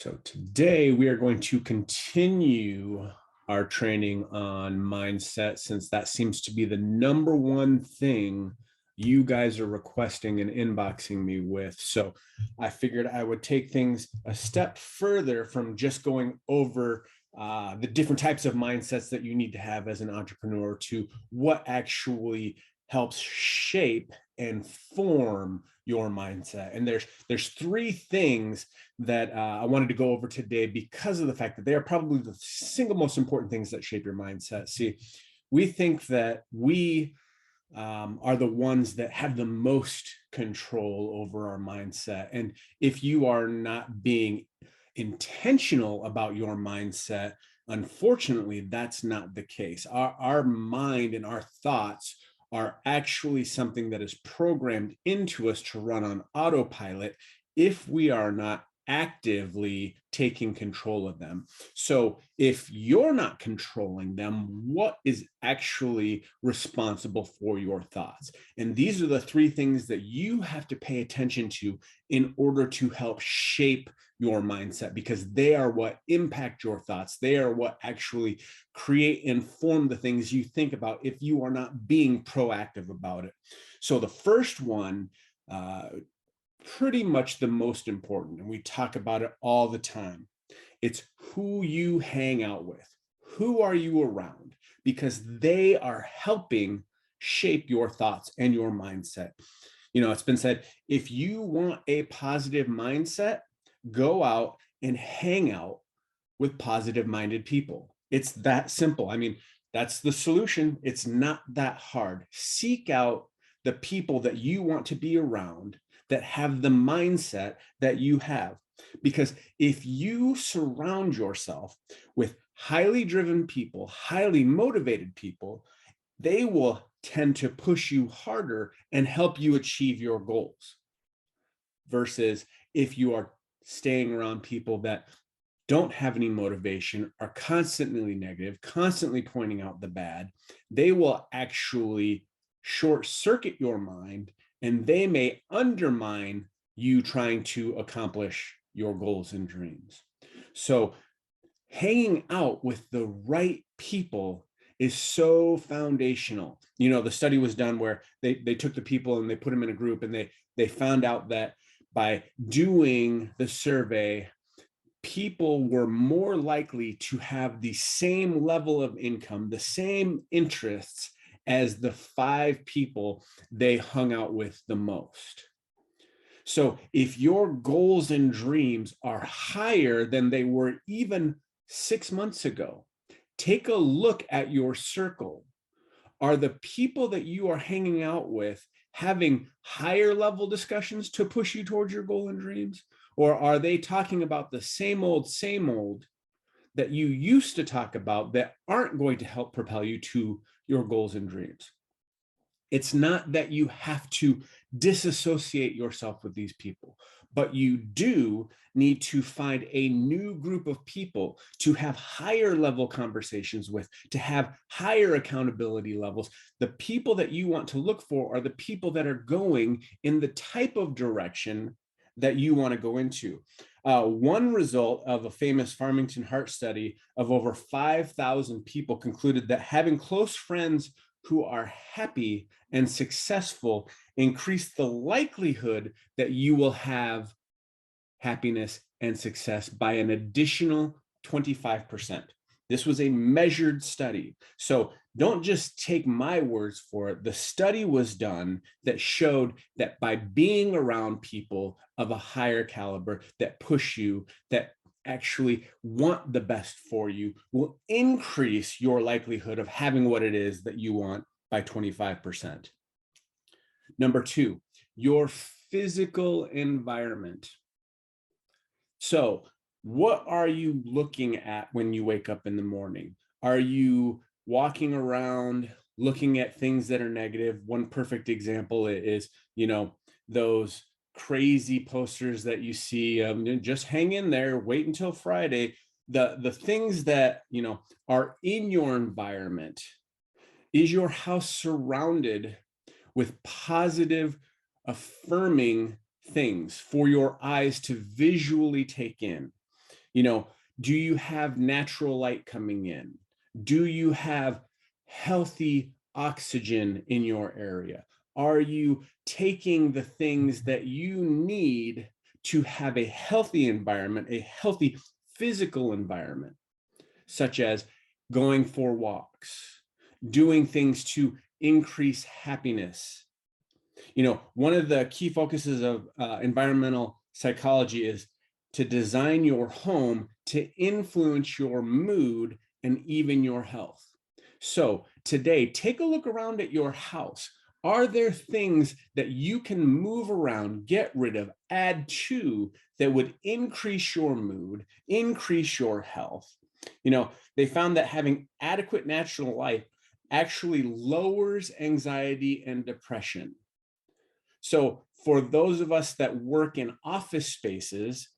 So today we are going to continue our training on mindset, since that seems to be the number one thing you guys are requesting and inboxing me with. So I figured I would take things a step further from just going over the different types of mindsets that you need to have as an entrepreneur to what actually helps shape and form your mindset. And there's three things that I wanted to go over today because of the fact that they are probably the single most important things that shape your mindset. See, we think that we are the ones that have the most control over our mindset. And if you are not being intentional about your mindset, unfortunately, that's not the case. Our mind and our thoughts are actually something that is programmed into us to run on autopilot if we are not actively taking control of them. So if you're not controlling them, what is actually responsible for your thoughts? And these are the three things that you have to pay attention to in order to help shape your mindset, because they are what impact your thoughts. They are what actually create and form the things you think about if you are not being proactive about it. So the first one, pretty much the most important, and we talk about it all the time. It's who you hang out with. Who are you around? Because they are helping shape your thoughts and your mindset. It's been said, if you want a positive mindset, go out and hang out with positive minded people. It's that simple. I mean, that's the solution. It's not that hard. Seek out the people that you want to be around that have the mindset that you have. Because if you surround yourself with highly driven people, highly motivated people, they will tend to push you harder and help you achieve your goals. Versus if you are staying around people that don't have any motivation, are constantly negative, constantly pointing out the bad, they will actually short circuit your mind, and they may undermine you trying to accomplish your goals and dreams. So hanging out with the right people is so foundational. The study was done where they took the people and they put them in a group, and they found out that by doing the survey, people were more likely to have the same level of income, the same interests as the 5 people they hung out with the most. So if your goals and dreams are higher than they were even 6 months ago, take a look at your circle. Are the people that you are hanging out with having higher level discussions to push you towards your goal and dreams? Or are they talking about the same old that you used to talk about that aren't going to help propel you to your goals and dreams? It's not that you have to disassociate yourself with these people, but you do need to find a new group of people to have higher level conversations with, to have higher accountability levels. The people that you want to look for are the people that are going in the type of direction that you want to go into. One result of a famous Farmington Heart study of over 5,000 people concluded that having close friends who are happy and successful increase the likelihood that you will have happiness and success by an additional 25%. This was a measured study. So don't just take my words for it. The study was done that showed that by being around people of a higher caliber that push you, that actually want the best for you, will increase your likelihood of having what it is that you want by 25%. Number 2, your physical environment. So, what are you looking at when you wake up in the morning? Are you walking around looking at things that are negative? One perfect example is, those crazy posters that you see, just hang in there, wait until Friday. The things that, are in your environment. Is your house surrounded with positive, affirming things for your eyes to visually take in? You know, do you have natural light coming in? Do you have healthy oxygen in your area? Are you taking the things that you need to have a healthy environment, a healthy physical environment, such as going for walks, doing things to increase happiness? You know, one of the key focuses of environmental psychology is to design your home to influence your mood and even your health. So today, take a look around at your house. Are there things that you can move around, get rid of, add to that would increase your mood, increase your health? You know, they found that having adequate natural light actually lowers anxiety and depression. So for those of us that work in office spaces,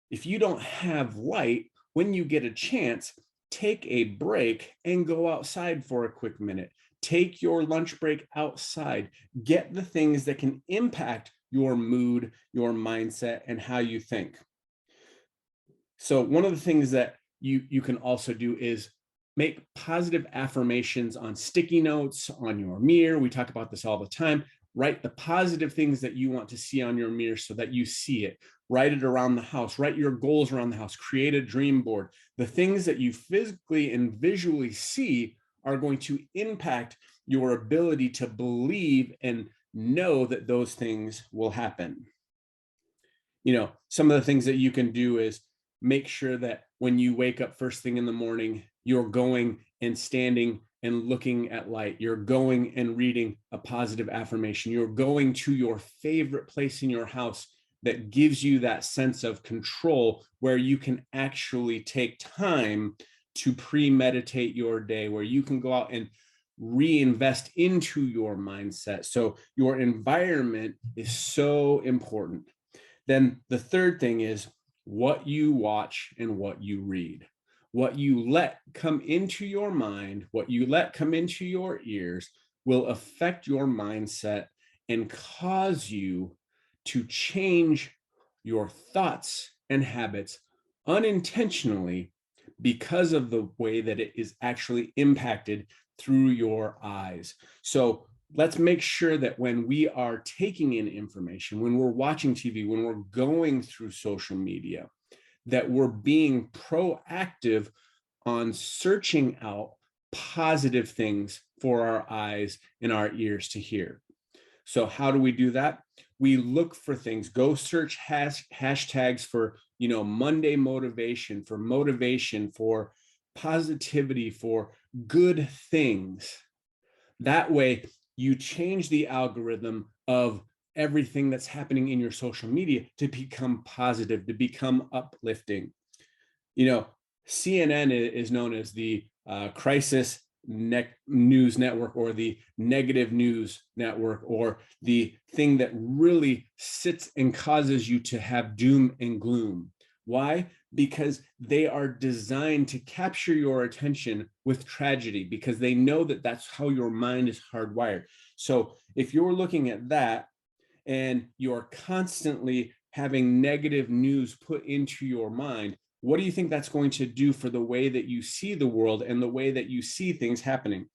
if you don't have light, when you get a chance, take a break and go outside for a quick minute. Take your lunch break outside. Get the things that can impact your mood, your mindset, and how you think. So one of the things that you can also do is make positive affirmations on sticky notes, on your mirror. We talk about this all the time. Write the positive things that you want to see on your mirror so that you see it. Write it around the house. Write your goals around the house. Create a dream board. The things that you physically and visually see are going to impact your ability to believe and know that those things will happen. You know, some of the things that you can do is make sure that when you wake up first thing in the morning, you're going and standing and looking at light. You're going and reading a positive affirmation. You're going to your favorite place in your house that gives you that sense of control, where you can actually take time to premeditate your day, where you can go out and reinvest into your mindset. So your environment is so important. Then the third thing is what you watch and what you read. What you let come into your mind, what you let come into your ears will affect your mindset and cause you to change your thoughts and habits unintentionally because of the way that it is actually impacted through your eyes. So let's make sure that when we are taking in information, when we're watching TV, when we're going through social media, that we're being proactive on searching out positive things for our eyes and our ears to hear. So how do we do that? We look for things, go search hashtags for, you know, Monday motivation, for positivity, for good things. That way you change the algorithm of everything that's happening in your social media to become positive, to become uplifting. You know, CNN is known as the crisis news network, or the negative news network, or the thing that really sits and causes you to have doom and gloom. Why? Because they are designed to capture your attention with tragedy, because they know that that's how your mind is hardwired. So if you're looking at that and you're constantly having negative news put into your mind, what do you think that's going to do for the way that you see the world and the way that you see things happening?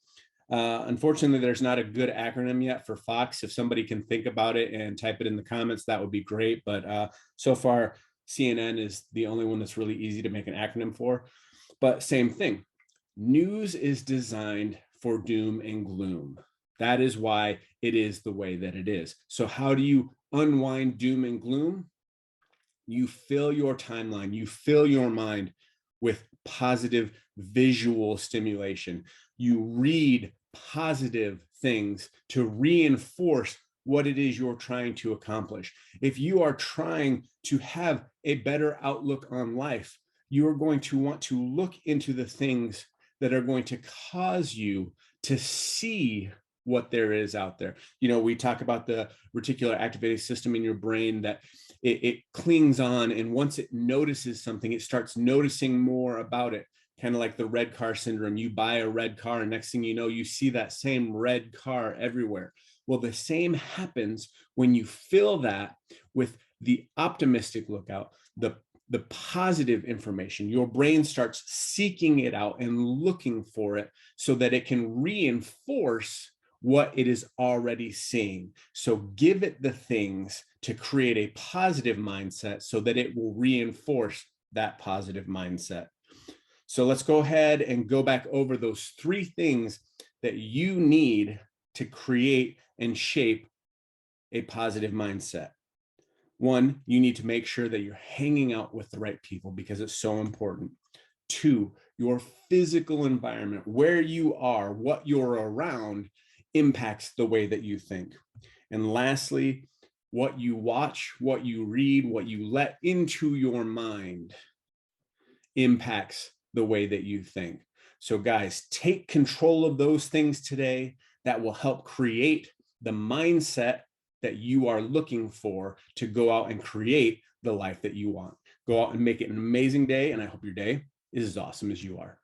Unfortunately, there's not a good acronym yet for Fox. If somebody can think about it and type it in the comments, that would be great. But so far, CNN is the only one that's really easy to make an acronym for. But same thing, news is designed for doom and gloom. That is why it is the way that it is. So how do you unwind doom and gloom? You fill your timeline, you fill your mind with positive visual stimulation. You read positive things to reinforce what it is you're trying to accomplish. If you are trying to have a better outlook on life, you are going to want to look into the things that are going to cause you to see what there is out there. You know, we talk about the reticular activating system in your brain, that it clings on, and once it notices something, it starts noticing more about it. Kind of like the red car syndrome. You buy a red car, and next thing you know, you see that same red car everywhere. Well, the same happens when you fill that with the optimistic lookout, the the positive information. Your brain starts seeking it out and looking for it so that it can reinforce what it is already seeing. So give it the things to create a positive mindset so that it will reinforce that positive mindset. So let's go ahead and go back over those 3 things that you need to create and shape a positive mindset. 1, you need to make sure that you're hanging out with the right people because it's so important. 2, your physical environment, where you are, what you're around, impacts the way that you think. And lastly, what you watch, what you read, what you let into your mind impacts the way that you think. So guys, take control of those things today. That will help create the mindset that you are looking for to go out and create the life that you want. Go out and make it an amazing day. And I hope your day is as awesome as you are.